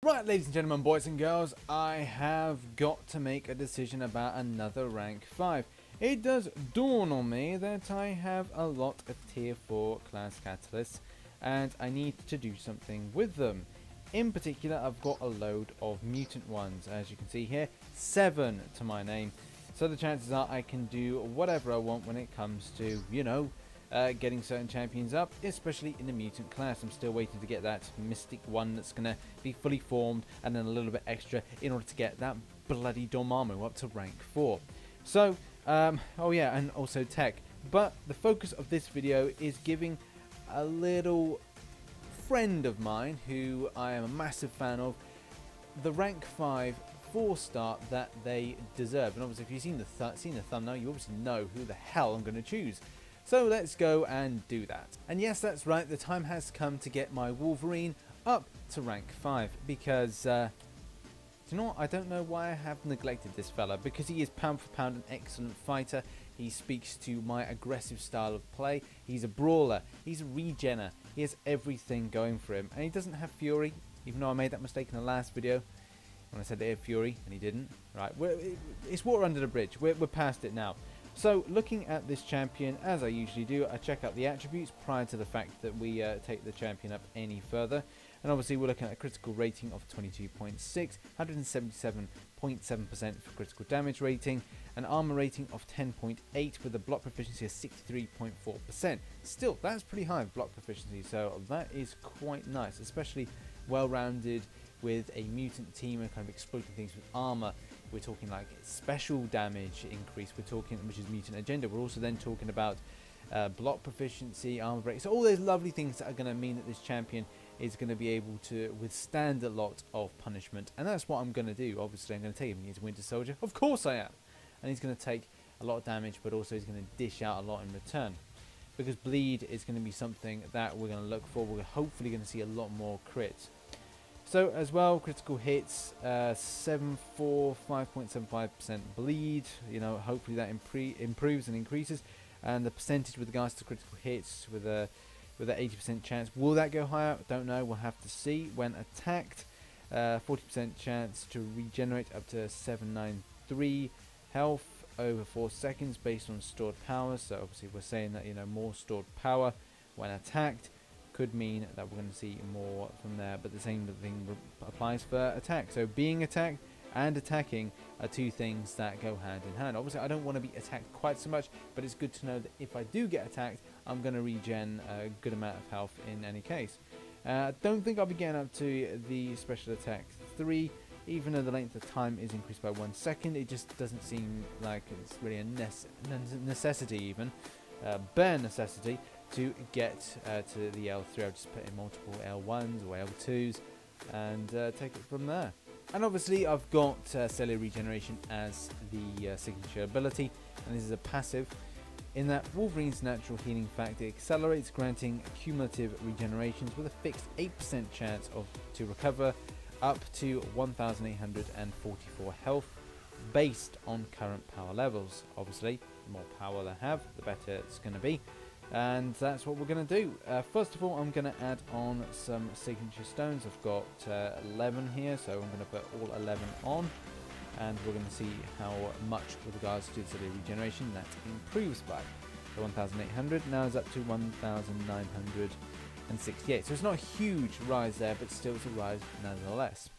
Right, ladies and gentlemen, boys and girls, I have got to make a decision about another rank 5. It does dawn on me that I have a lot of tier 4 class catalysts and I need to do something with them. In particular, I've got a load of mutant ones, as you can see here, 7 to my name. So the chances are I can do whatever I want when it comes to, getting certain champions up, especially in the mutant class. I'm still waiting to get that mystic one that's going to be fully formed and then a little bit extra in order to get that bloody Dormammu up to rank 4. So, oh yeah, and also tech. But the focus of this video is giving a little friend of mine who I am a massive fan of the rank 5 4-star that they deserve. And obviously if you've seen the thumbnail, you obviously know who the hell I'm going to choose. So let's go and do that. And yes, that's right, the time has come to get my Wolverine up to rank 5 because, you know what, I don't know why I have neglected this fella, because he is pound for pound an excellent fighter. He speaks to my aggressive style of play. He's a brawler, he's a regener, he has everything going for him, and he doesn't have Fury, even though I made that mistake in the last video when I said they had Fury and he didn't. Right, it's water under the bridge, we're past it now. So looking at this champion, as I usually do, I check out the attributes prior to the fact that we take the champion up any further. And obviously we're looking at a critical rating of 22.6, 177.7% for critical damage rating, an armor rating of 10.8 with a block proficiency of 63.4%. Still, that's pretty high block proficiency, so that is quite nice, especially well-rounded with a mutant team and kind of exploiting things with armor. We're talking like special damage increase, we're talking, which is mutant agenda. We're also then talking about block proficiency, armor break, so all those lovely things that are going to mean that this champion is going to be able to withstand a lot of punishment, and that's what I'm going to do. Obviously I'm going to take him, he's Winter Soldier, of course I am, and he's going to take a lot of damage, but also he's going to dish out a lot in return, because bleed is going to be something that we're going to look for. We're hopefully going to see a lot more crits. So as well, critical hits, 5.75% bleed, hopefully that improves and increases. And the percentage with regards to critical hits with an 80% chance, will that go higher? Don't know, we'll have to see. When attacked, 40% chance to regenerate up to 793 health over 4 seconds based on stored power. So obviously we're saying that, more stored power when attacked could mean that we're going to see more from there, but the same thing applies for attack. So being attacked and attacking are two things that go hand in hand. Obviously I don't want to be attacked quite so much, but it's good to know that if I do get attacked, I'm going to regen a good amount of health in any case. Don't think I'll be getting up to the special attack 3, even though the length of time is increased by 1 second. It just doesn't seem like it's really a necessity, even bare necessity, to get to the L3. I'll just put in multiple L1s or L2s and take it from there. And obviously I've got cellular regeneration as the signature ability, and this is a passive in that Wolverine's natural healing factor accelerates, granting cumulative regenerations with a fixed 8% chance to recover up to 1,844 health based on current power levels. Obviously the more power they have, the better it's going to be. And that's what we're going to do. First of all, I'm going to add on some signature stones. I've got 11 here, so I'm going to put all 11 on, and we're going to see how much with regards to the regeneration that improves by. So 1,800 now is up to 1,968. So it's not a huge rise there, but still it's a rise nonetheless.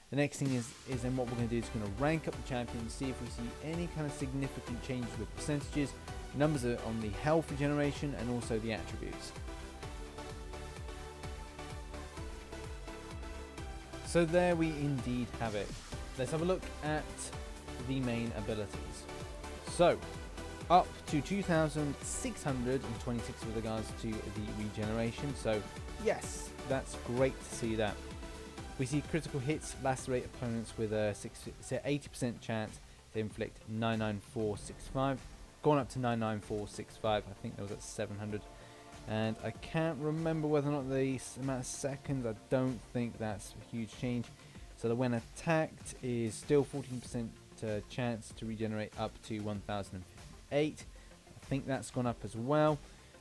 The next thing is then what we're going to do is going to rank up the champion and see if we see any kind of significant changes with percentages, numbers on the health regeneration, and also the attributes. So there we indeed have it. Let's have a look at the main abilities. So up to 2,626 with regards to the regeneration. So yes, that's great to see that. We see critical hits lacerate opponents with a 80% chance to inflict 99465. Gone up to 99465. I think that was at 700. And I can't remember whether or not the amount of seconds. I don't think that's a huge change. So the when attacked is still 14% chance to regenerate up to 1058. I think that's gone up as well.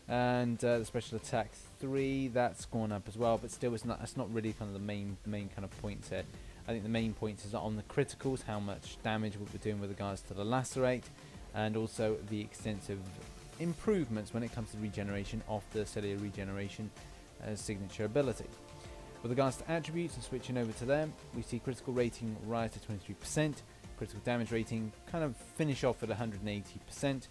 And the special attack 3, that's gone up as well, but still that's not really kind of the main kind of points here. I think the main points is on the criticals, how much damage we're doing with regards to the lacerate, and also the extensive improvements when it comes to regeneration of the cellular regeneration signature ability. With regards to attributes, and switching over to them, we see critical rating rise to 23%, critical damage rating kind of finish off at 180%,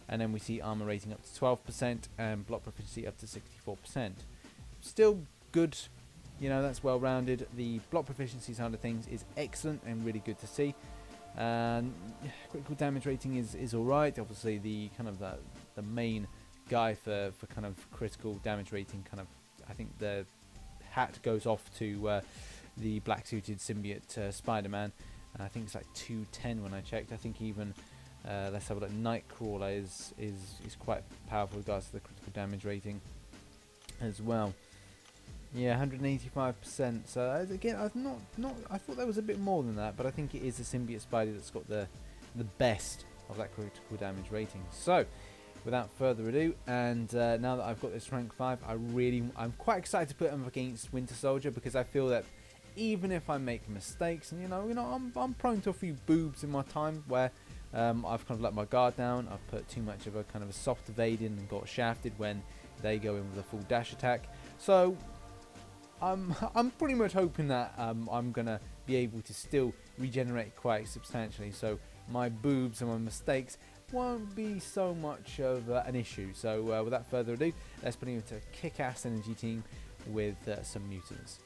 and then we see armor rating up to 12% and block proficiency up to 64%. Still good, you know, that's well rounded. The block proficiency side of things is excellent and really good to see. And critical damage rating is alright. Obviously the kind of the main guy for kind of critical damage rating, kind of, I think the hat goes off to the black suited symbiote Spider-Man. I think it's like 210 when I checked. I think even let's have a look. Nightcrawler is quite powerful with regards to the critical damage rating as well. Yeah, 185%. So again, I thought there was a bit more than that, but I think it is the symbiote Spidey that's got the best of that critical damage rating. So, without further ado, and now that I've got this rank 5, I'm quite excited to put him up against Winter Soldier, because I feel that even if I make mistakes, and you know, I'm prone to a few boobs in my time where I've kind of let my guard down. I've put too much of a kind of a soft evade in and got shafted when they go in with a full dash attack. So I'm pretty much hoping that I'm gonna be able to still regenerate quite substantially, so my boobs and my mistakes won't be so much of an issue. So without further ado, let's put him into a kick-ass energy team with some mutants.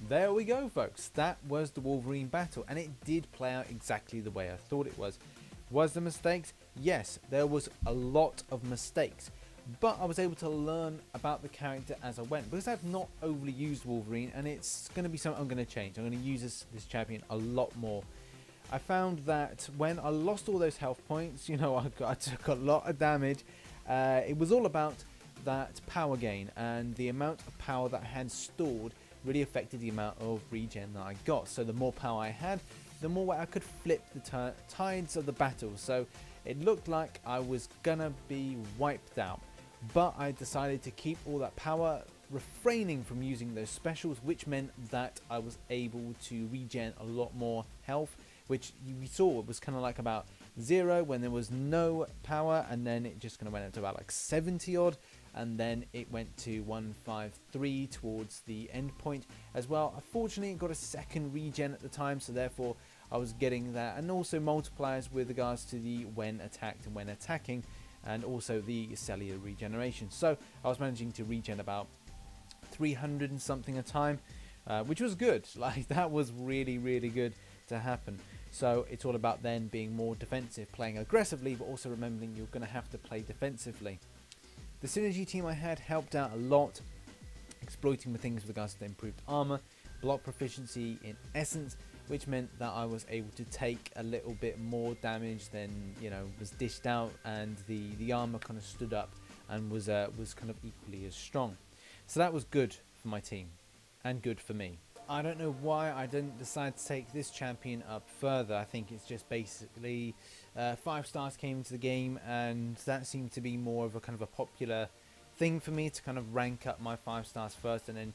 There we go, folks. That was the Wolverine battle, and it did play out exactly the way I thought it was. Was there mistakes? Yes, there was a lot of mistakes, but I was able to learn about the character as I went, because I've not overly used Wolverine, and it's going to be something I'm going to change. I'm going to use this champion a lot more. I found that when I lost all those health points, you know, I took a lot of damage. It was all about that power gain, and the amount of power that I had stored really affected the amount of regen that I got. So the more power I had, the more way I could flip the tides of the battle. So it looked like I was gonna be wiped out, but I decided to keep all that power, refraining from using those specials, which meant that I was able to regen a lot more health, which we saw was kind of like about 0 when there was no power, and then it just kind of went up to about like 70 odd, and then it went to 153 towards the end point as well. Unfortunately, it got a second regen at the time, so therefore I was getting that, and also multipliers with regards to the when attacked and when attacking, and also the cellular regeneration. So I was managing to regen about 300 and something a time, which was good. Like, that was really, really good to happen. So it's all about then being more defensive, playing aggressively, but also remembering you're going to have to play defensively. The synergy team I had helped out a lot, exploiting the things with regards to the improved armor, block proficiency in essence, which meant that I was able to take a little bit more damage than, you know, was dished out, and the armor kind of stood up and was kind of equally as strong. So that was good for my team and good for me. I don't know why I didn't decide to take this champion up further. I think it's just basically 5 stars came into the game, and that seemed to be more of a kind of a popular thing for me to kind of rank up my 5 stars first, and then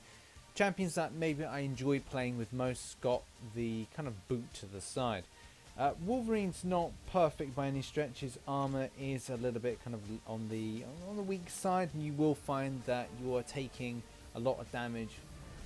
champions that maybe I enjoy playing with most got the kind of boot to the side. Wolverine's not perfect by any stretch. His armor is a little bit kind of on the weak side, and you will find that you are taking a lot of damage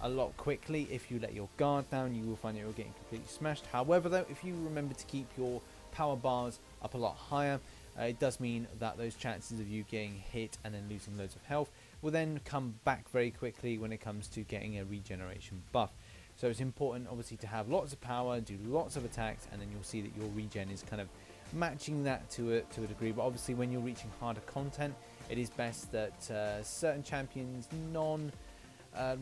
a lot quickly. If you let your guard down, you will find that you're getting completely smashed. However, though, if you remember to keep your power bars up a lot higher, it does mean that those chances of you getting hit and then losing loads of health will then come back very quickly when it comes to getting a regeneration buff. So it's important, obviously, to have lots of power, do lots of attacks, and then you'll see that your regen is kind of matching that to a degree. But obviously, when you're reaching harder content, it is best that certain champions,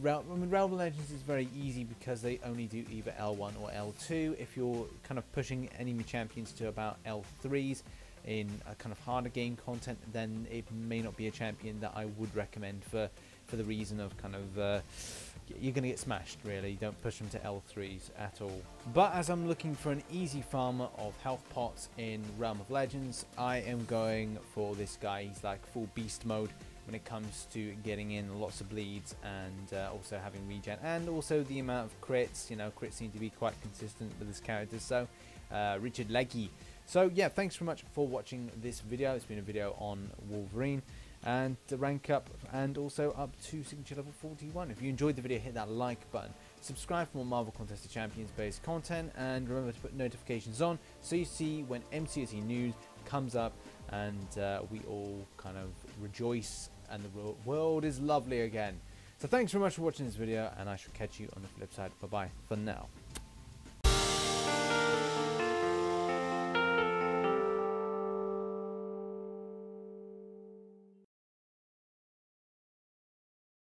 Realm of Legends is very easy because they only do either L1 or L2. If you're kind of pushing enemy champions to about L3s in a kind of harder game content, then it may not be a champion that I would recommend for the reason of kind of you're going to get smashed, really. Don't push them to L3s at all. But as I'm looking for an easy farmer of health pots in Realm of Legends, I am going for this guy. He's like full beast mode when it comes to getting in lots of bleeds, and also having regen, and also the amount of crits. You know, crits seem to be quite consistent with this character. So Richard Leggy. So yeah, thanks very much for watching this video. It's been a video on Wolverine and the rank up, and also up to signature level 41. If you enjoyed the video, hit that like button, subscribe for more Marvel Contest of Champions based content, and remember to put notifications on so you see when MCSE news comes up, and we all kind of rejoice and the world is lovely again. So thanks very much for watching this video, and I shall catch you on the flip side. Bye bye for now.